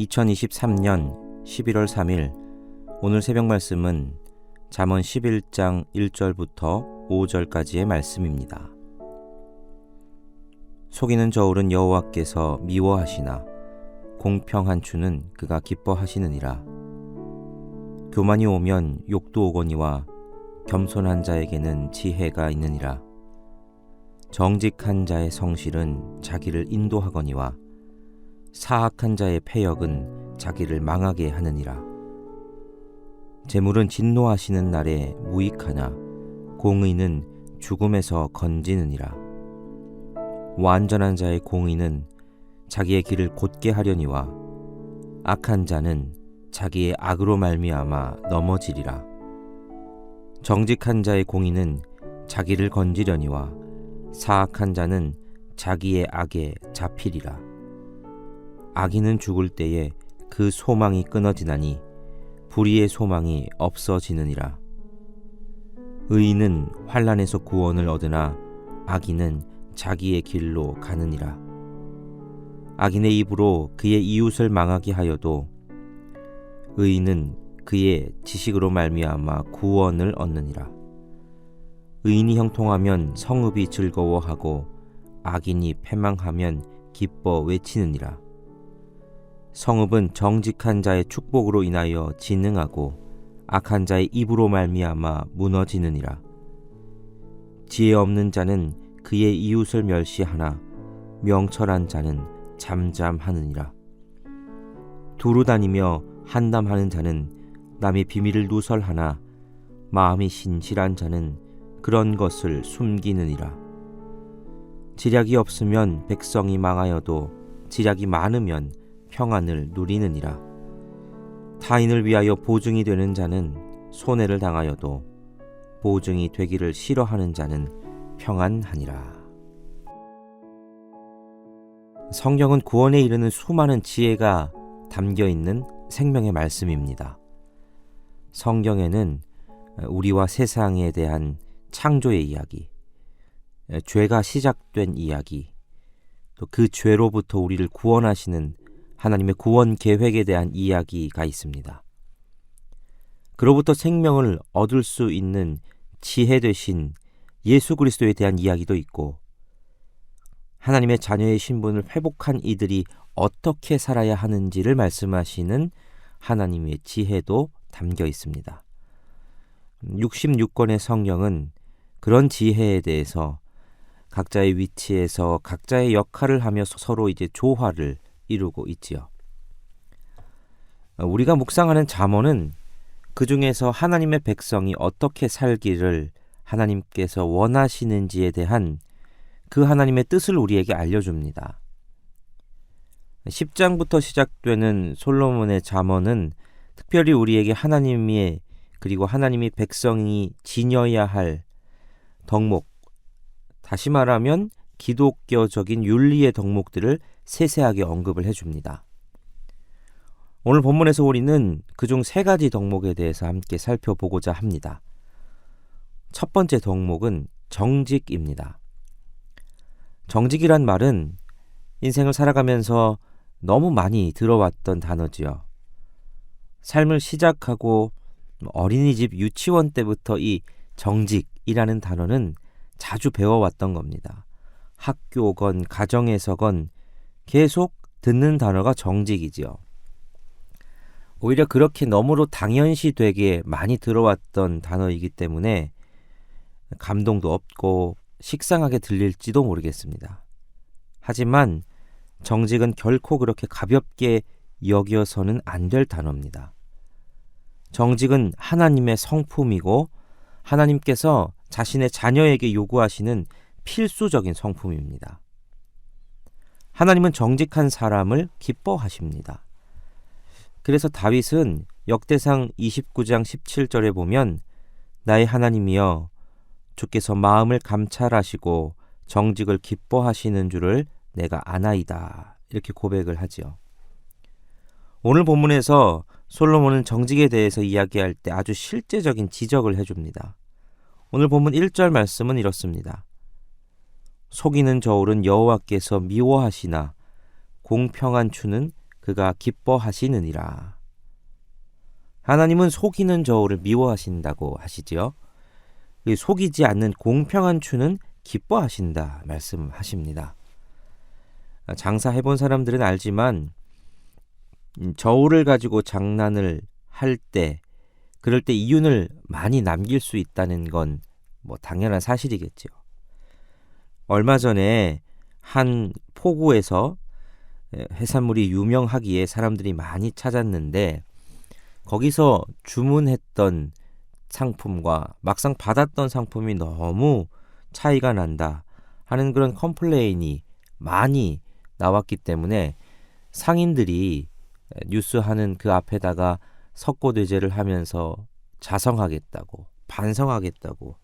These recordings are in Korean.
2023년 11월 3일 오늘 새벽 말씀은 잠언 11장 1절부터 5절까지의 말씀입니다. 속이는 저울은 여호와께서 미워하시나 공평한 추는 그가 기뻐하시느니라. 교만이 오면 욕도 오거니와 겸손한 자에게는 지혜가 있느니라. 정직한 자의 성실은 자기를 인도하거니와 사악한 자의 패역은 자기를 망하게 하느니라. 재물은 진노하시는 날에 무익하나 공의는 죽음에서 건지느니라. 완전한 자의 공의는 자기의 길을 곧게 하려니와 악한 자는 자기의 악으로 말미암아 넘어지리라. 정직한 자의 공의는 자기를 건지려니와 사악한 자는 자기의 악에 잡히리라. 악인은 죽을 때에 그 소망이 끊어지나니 불의의 소망이 없어지느니라. 의인은 환난에서 구원을 얻으나 악인은 자기의 길로 가느니라. 악인의 입으로 그의 이웃을 망하게 하여도 의인은 그의 지식으로 말미암아 구원을 얻느니라. 의인이 형통하면 성읍이 즐거워하고 악인이 패망하면 기뻐 외치느니라. 성읍은 정직한 자의 축복으로 인하여 진흥하고 악한 자의 입으로 말미암아 무너지느니라. 지혜 없는 자는 그의 이웃을 멸시하나 명철한 자는 잠잠하느니라. 두루 다니며 한담하는 자는 남의 비밀을 누설하나 마음이 신실한 자는 그런 것을 숨기느니라. 지략이 없으면 백성이 망하여도 지략이 많으면 평안을 누리느니라. 타인을 위하여 보증이 되는 자는 손해를 당하여도 보증이 되기를 싫어하는 자는 평안하니라. 성경은 구원에 이르는 수많은 지혜가 담겨있는 생명의 말씀입니다. 성경에는 우리와 세상에 대한 창조의 이야기, 죄가 시작된 이야기, 또 그 죄로부터 우리를 구원하시는 하나님의 구원 계획에 대한 이야기가 있습니다. 그로부터 생명을 얻을 수 있는 지혜 되신 예수 그리스도에 대한 이야기도 있고, 하나님의 자녀의 신분을 회복한 이들이 어떻게 살아야 하는지를 말씀하시는 하나님의 지혜도 담겨 있습니다. 66권의 성경은 그런 지혜에 대해서 각자의 위치에서 각자의 역할을 하며 서로 이제 조화를 이루고 있지요. 우리가 묵상하는 잠언은 그 중에서 하나님의 백성이 어떻게 살기를 하나님께서 원하시는지에 대한 그 하나님의 뜻을 우리에게 알려줍니다. 10장부터 시작되는 솔로몬의 잠언은 특별히 우리에게 하나님이 그리고 하나님이 백성이 지녀야 할 덕목, 다시 말하면 기독교적인 윤리의 덕목들을 세세하게 언급을 해줍니다. 오늘 본문에서 우리는 그중 3가지 덕목에 대해서 함께 살펴보고자 합니다. 첫 번째 덕목은 정직입니다. 정직이란 말은 인생을 살아가면서 너무 많이 들어왔던 단어지요. 삶을 시작하고 어린이집 유치원 때부터 이 정직이라는 단어는 자주 배워왔던 겁니다. 학교건 가정에서건 계속 듣는 단어가 정직이지요. 오히려 그렇게 너무도 당연시 되게 많이 들어왔던 단어이기 때문에 감동도 없고 식상하게 들릴지도 모르겠습니다. 하지만 정직은 결코 그렇게 가볍게 여겨서는 안 될 단어입니다. 정직은 하나님의 성품이고 하나님께서 자신의 자녀에게 요구하시는 필수적인 성품입니다. 하나님은 정직한 사람을 기뻐하십니다. 그래서 다윗은 역대상 29장 17절에 보면 나의 하나님이여 주께서 마음을 감찰하시고 정직을 기뻐하시는 줄을 내가 아나이다. 이렇게 고백을 하지요. 오늘 본문에서 솔로몬은 정직에 대해서 이야기할 때 아주 실제적인 지적을 해줍니다. 오늘 본문 1절 말씀은 이렇습니다. 속이는 저울은 여호와께서 미워하시나 공평한 추는 그가 기뻐하시느니라. 하나님은 속이는 저울을 미워하신다고 하시지요. 속이지 않는 공평한 추는 기뻐하신다 말씀하십니다. 장사해본 사람들은 알지만 저울을 가지고 장난을 할 때, 그럴 때 이윤을 많이 남길 수 있다는 건 당연한 사실이겠죠. 얼마 전에 한 포구에서 해산물이 유명하기에 사람들이 많이 찾았는데, 거기서 주문했던 상품과 막상 받았던 상품이 너무 차이가 난다 하는 그런 컴플레인이 많이 나왔기 때문에 상인들이 뉴스하는 그 앞에다가 석고대죄를 하면서 자성하겠다고, 반성하겠다고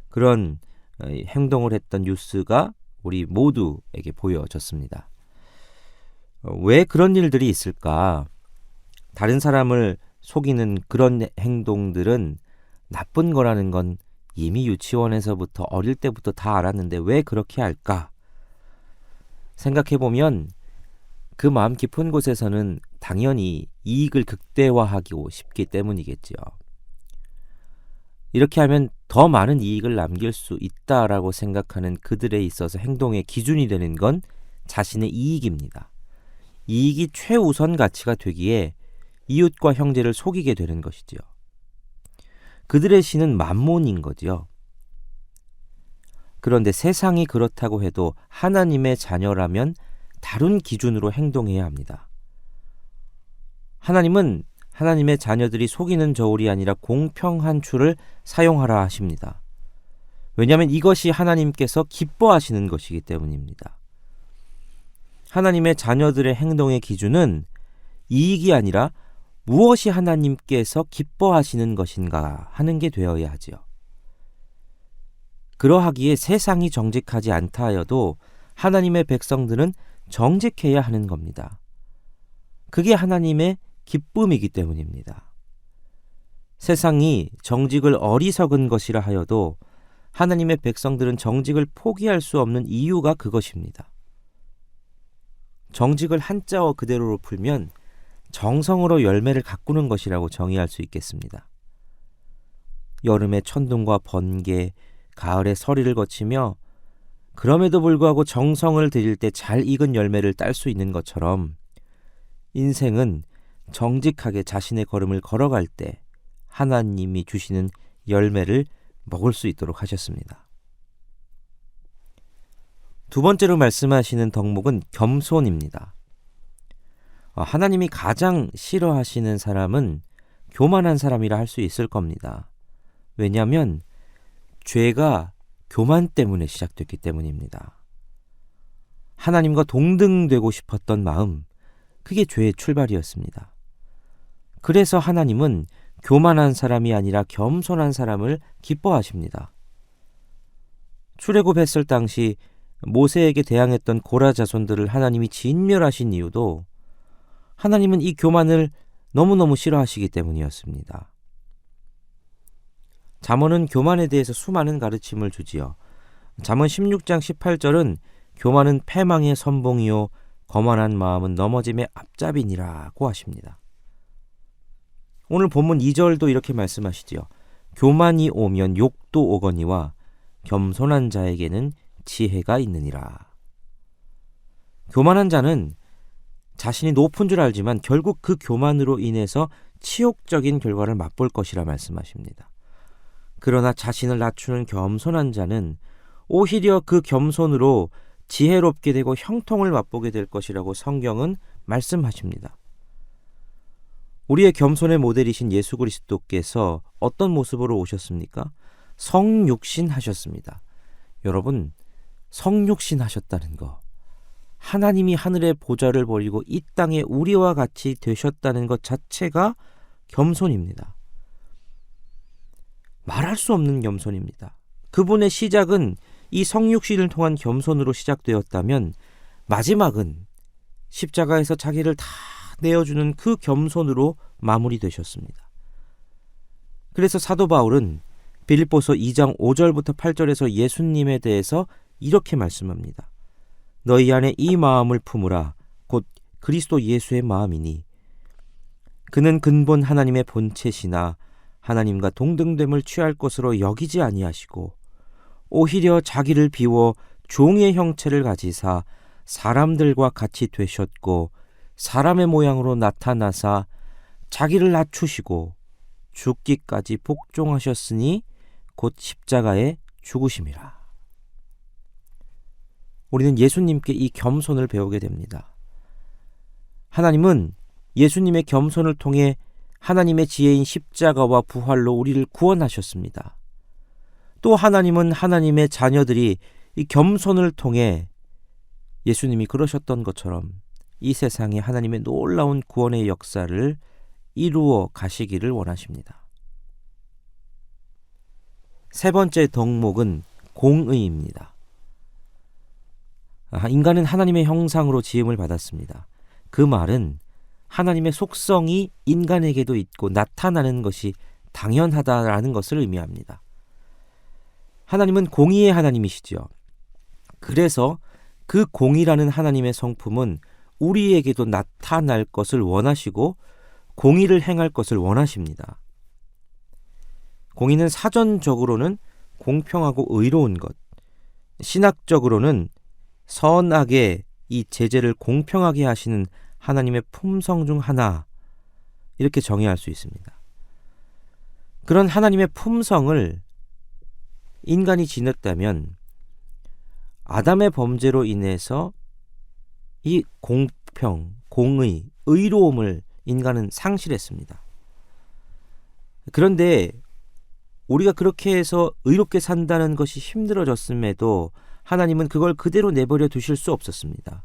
그런 행동을 했던 뉴스가 우리 모두에게 보여졌습니다. 왜 그런 일들이 있을까? 다른 사람을 속이는 그런 행동들은 나쁜 거라는 건 이미 유치원에서부터 어릴 때부터 다 알았는데 왜 그렇게 할까? 생각해보면 그 마음 깊은 곳에서는 당연히 이익을 극대화하고 싶기 때문이겠죠. 이렇게 하면 더 많은 이익을 남길 수 있다라고 생각하는 그들에 있어서 행동의 기준이 되는 건 자신의 이익입니다. 이익이 최우선 가치가 되기에 이웃과 형제를 속이게 되는 것이지요. 그들의 신은 맘몬인 거지요. 그런데 세상이 그렇다고 해도 하나님의 자녀라면 다른 기준으로 행동해야 합니다. 하나님은 하나님의 자녀들이 속이는 저울이 아니라 공평한 추를 사용하라 하십니다. 왜냐하면 이것이 하나님께서 기뻐하시는 것이기 때문입니다. 하나님의 자녀들의 행동의 기준은 이익이 아니라 무엇이 하나님께서 기뻐하시는 것인가 하는 게 되어야 하지요. 그러하기에 세상이 정직하지 않다 하여도 하나님의 백성들은 정직해야 하는 겁니다. 그게 하나님의 기쁨이기 때문입니다. 세상이 정직을 어리석은 것이라 하여도 하나님의 백성들은 정직을 포기할 수 없는 이유가 그것입니다. 정직을 한자어 그대로로 풀면 정성으로 열매를 가꾸는 것이라고 정의할 수 있겠습니다. 여름에 천둥과 번개, 가을에 서리를 거치며 그럼에도 불구하고 정성을 들일 때 잘 익은 열매를 딸 수 있는 것처럼 인생은 정직하게 자신의 걸음을 걸어갈 때 하나님이 주시는 열매를 먹을 수 있도록 하셨습니다. 두 번째로 말씀하시는 덕목은 겸손입니다. 하나님이 가장 싫어하시는 사람은 교만한 사람이라 할 수 있을 겁니다. 왜냐하면 죄가 교만 때문에 시작됐기 때문입니다. 하나님과 동등되고 싶었던 마음, 그게 죄의 출발이었습니다. 그래서 하나님은 교만한 사람이 아니라 겸손한 사람을 기뻐하십니다. 출애굽했을 당시 모세에게 대항했던 고라 자손들을 하나님이 진멸하신 이유도 하나님은 이 교만을 너무너무 싫어하시기 때문이었습니다. 잠언은 교만에 대해서 수많은 가르침을 주지요. 잠언 16장 18절은 교만은 패망의 선봉이요 거만한 마음은 넘어짐의 앞잡이니라고 하십니다. 오늘 본문 2절도 이렇게 말씀하시지요. 교만이 오면 욕도 오거니와 겸손한 자에게는 지혜가 있느니라. 교만한 자는 자신이 높은 줄 알지만 결국 그 교만으로 인해서 치욕적인 결과를 맛볼 것이라 말씀하십니다. 그러나 자신을 낮추는 겸손한 자는 오히려 그 겸손으로 지혜롭게 되고 형통을 맛보게 될 것이라고 성경은 말씀하십니다. 우리의 겸손의 모델이신 예수 그리스도께서 어떤 모습으로 오셨습니까? 성육신 하셨습니다. 여러분, 성육신 하셨다는 거, 하나님이 하늘의 보좌를 버리고 이 땅에 우리와 같이 되셨다는 것 자체가 겸손입니다. 말할 수 없는 겸손입니다. 그분의 시작은 이 성육신을 통한 겸손으로 시작되었다면 마지막은 십자가에서 자기를 다 내어주는 그 겸손으로 마무리되셨습니다. 그래서 사도 바울은 빌립보서 2장 5절부터 8절에서 예수님에 대해서 이렇게 말씀합니다. 너희 안에 이 마음을 품으라. 곧 그리스도 예수의 마음이니 그는 근본 하나님의 본체시나 하나님과 동등됨을 취할 것으로 여기지 아니하시고 오히려 자기를 비워 종의 형체를 가지사 사람들과 같이 되셨고 사람의 모양으로 나타나사 자기를 낮추시고 죽기까지 복종하셨으니 곧 십자가에 죽으심이라. 우리는 예수님께 이 겸손을 배우게 됩니다. 하나님은 예수님의 겸손을 통해 하나님의 지혜인 십자가와 부활로 우리를 구원하셨습니다. 또 하나님은 하나님의 자녀들이 이 겸손을 통해 예수님이 그러셨던 것처럼 이 세상에 하나님의 놀라운 구원의 역사를 이루어 가시기를 원하십니다. 세 번째 덕목은 공의입니다. 인간은 하나님의 형상으로 지음을 받았습니다. 그 말은 하나님의 속성이 인간에게도 있고 나타나는 것이 당연하다라는 것을 의미합니다. 하나님은 공의의 하나님이시죠. 그래서 그 공의라는 하나님의 성품은 우리에게도 나타날 것을 원하시고 공의를 행할 것을 원하십니다. 공의는 사전적으로는 공평하고 의로운 것, 신학적으로는 선악의 이 제재를 공평하게 하시는 하나님의 품성 중 하나, 이렇게 정의할 수 있습니다. 그런 하나님의 품성을 인간이 지녔다면 아담의 범죄로 인해서 이 공평, 공의, 의로움을 인간은 상실했습니다. 그런데 우리가 그렇게 해서 의롭게 산다는 것이 힘들어졌음에도 하나님은 그걸 그대로 내버려 두실 수 없었습니다.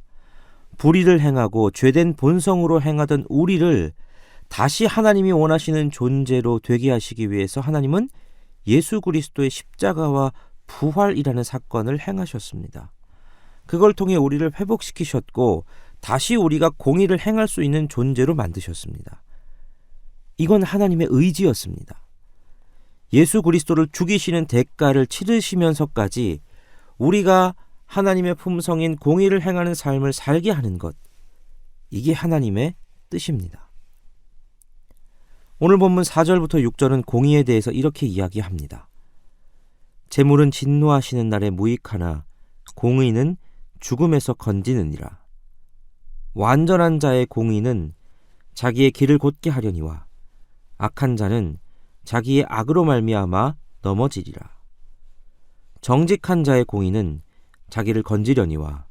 불의를 행하고 죄된 본성으로 행하던 우리를 다시 하나님이 원하시는 존재로 되게 하시기 위해서 하나님은 예수 그리스도의 십자가와 부활이라는 사건을 행하셨습니다. 그걸 통해 우리를 회복시키셨고 다시 우리가 공의를 행할 수 있는 존재로 만드셨습니다. 이건 하나님의 의지였습니다. 예수 그리스도를 죽이시는 대가를 치르시면서까지 우리가 하나님의 품성인 공의를 행하는 삶을 살게 하는 것, 이게 하나님의 뜻입니다. 오늘 본문 4절부터 6절은 공의에 대해서 이렇게 이야기합니다. 재물은 진노하시는 날에 무익하나 공의는 죽음에서 건지느니라. 완전한 자의 공의는 자기의 길을 곧게 하려니와 악한 자는 자기의 악으로 말미암아 넘어지리라. 정직한 자의 공의는 자기를 건지려니와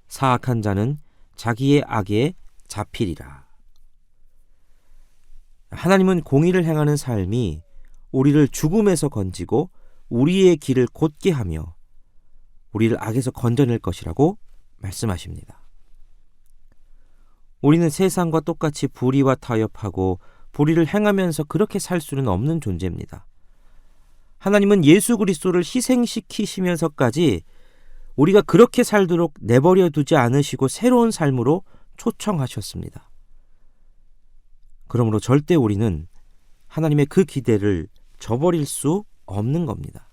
사악한 자는 자기의 악에 잡히리라. 하나님은 공의를 행하는 삶이 우리를 죽음에서 건지고 우리의 길을 곧게 하며 우리를 악에서 건져낼 것이라고 말씀하십니다. 우리는 세상과 똑같이 불의와 타협하고 불의를 행하면서 그렇게 살 수는 없는 존재입니다. 하나님은 예수 그리스도를 희생시키시면서까지 우리가 그렇게 살도록 내버려 두지 않으시고 새로운 삶으로 초청하셨습니다. 그러므로 절대 우리는 하나님의 그 기대를 저버릴 수 없는 겁니다.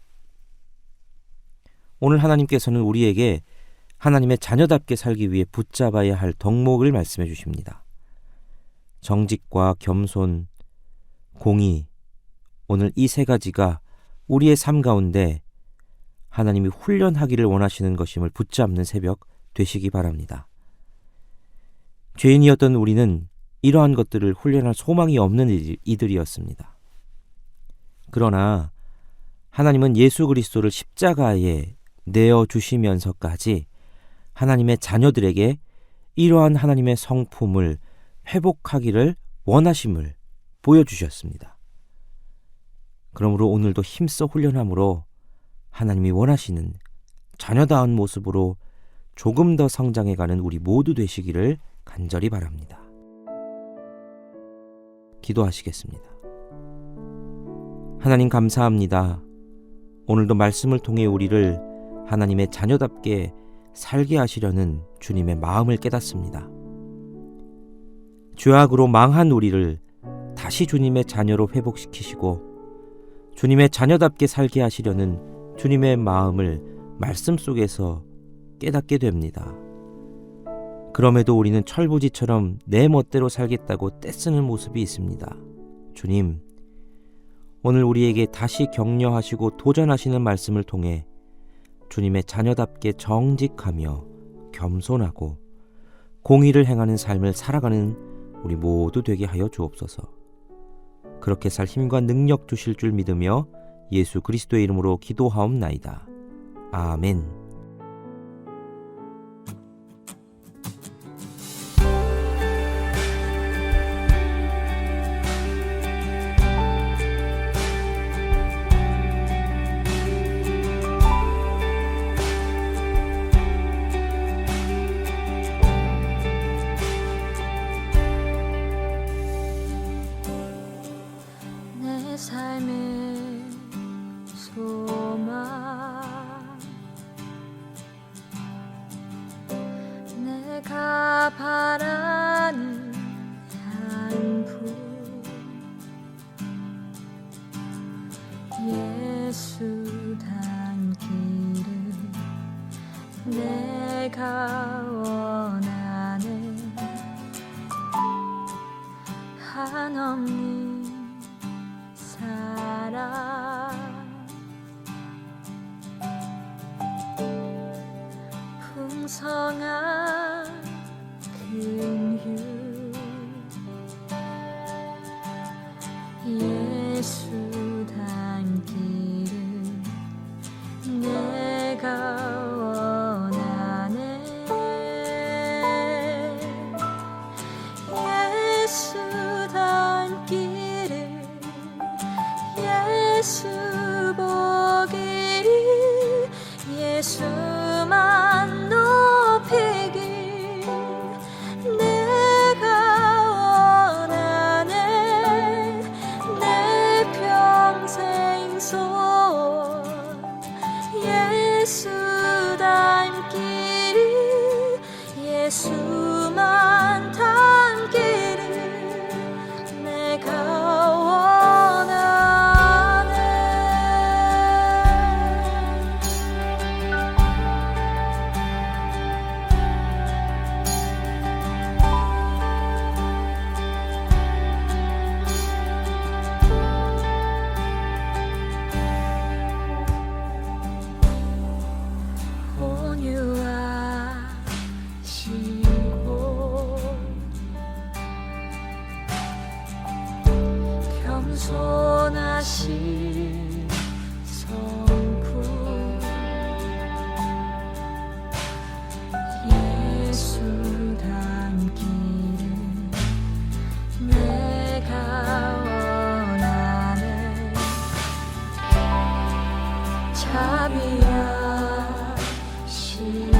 오늘 하나님께서는 우리에게 하나님의 자녀답게 살기 위해 붙잡아야 할 덕목을 말씀해 주십니다. 정직과 겸손, 공의, 오늘 이 세 가지가 우리의 삶 가운데 하나님이 훈련하기를 원하시는 것임을 붙잡는 새벽 되시기 바랍니다. 죄인이었던 우리는 이러한 것들을 훈련할 소망이 없는 이들이었습니다. 그러나 하나님은 예수 그리스도를 십자가에 내어주시면서까지 하나님의 자녀들에게 이러한 하나님의 성품을 회복하기를 원하심을 보여주셨습니다. 그러므로 오늘도 힘써 훈련함으로 하나님이 원하시는 자녀다운 모습으로 조금 더 성장해가는 우리 모두 되시기를 간절히 바랍니다. 기도하시겠습니다. 하나님 감사합니다. 오늘도 말씀을 통해 우리를 하나님의 자녀답게 살게 하시려는 주님의 마음을 깨닫습니다. 죄악으로 망한 우리를 다시 주님의 자녀로 회복시키시고 주님의 자녀답게 살게 하시려는 주님의 마음을 말씀 속에서 깨닫게 됩니다. 그럼에도 우리는 철부지처럼 내 멋대로 살겠다고 떼쓰는 모습이 있습니다. 주님, 오늘 우리에게 다시 격려하시고 도전하시는 말씀을 통해 주님의 자녀답게 정직하며 겸손하고 공의를 행하는 삶을 살아가는 우리 모두 되게 하여 주옵소서. 그렇게 살 힘과 능력 주실 줄 믿으며 예수 그리스도의 이름으로 기도하옵나이다. 아멘. 삶의 소망 내가 바라는 산부 예수 닮기를 내가 원하네 한없는 풍성한 근육 예수 닮기를 내가 원하네 예수 닮기를 예수 보기를 예수만 높이길 내가 원하네 내 평생 소원 예수 닮기를 예수만 닮기를 내가 겸손하신 성품 예수 닮기를 내가 원하네 자비하시고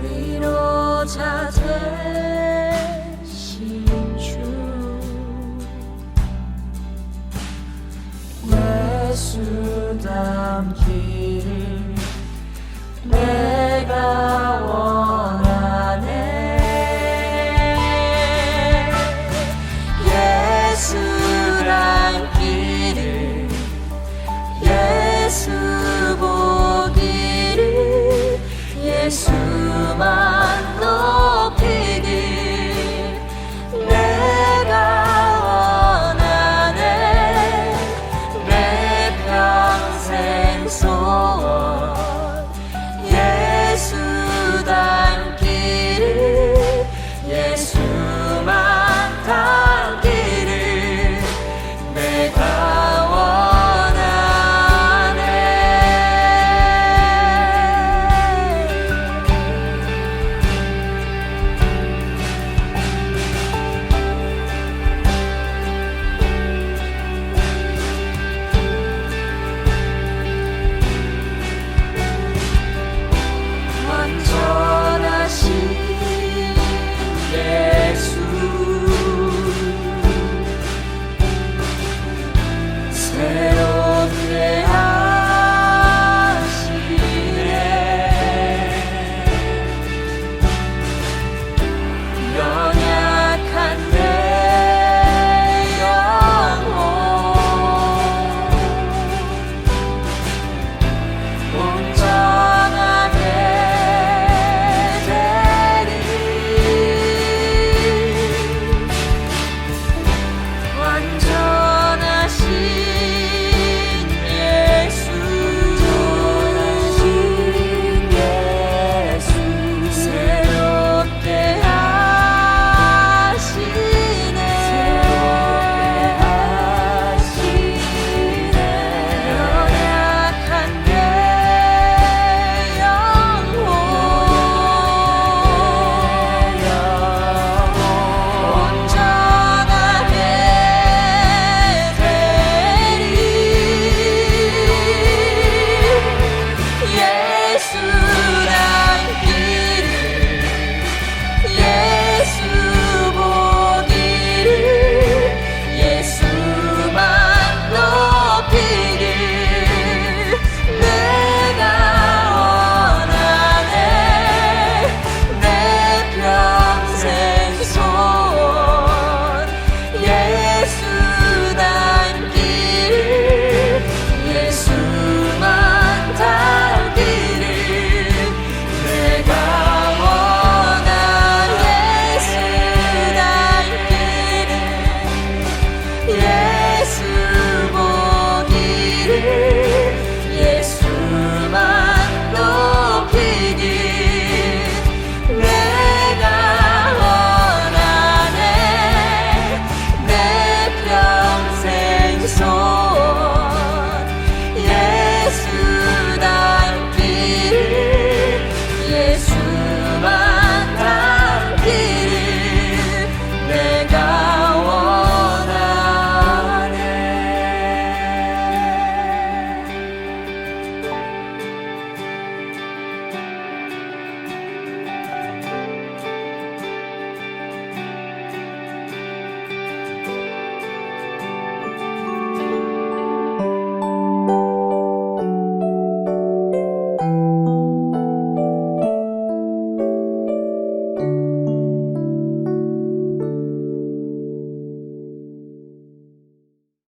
위로자 되신 주 예수 닮기를 내가 원하네 예수 닮기를 예수 보기를 예수만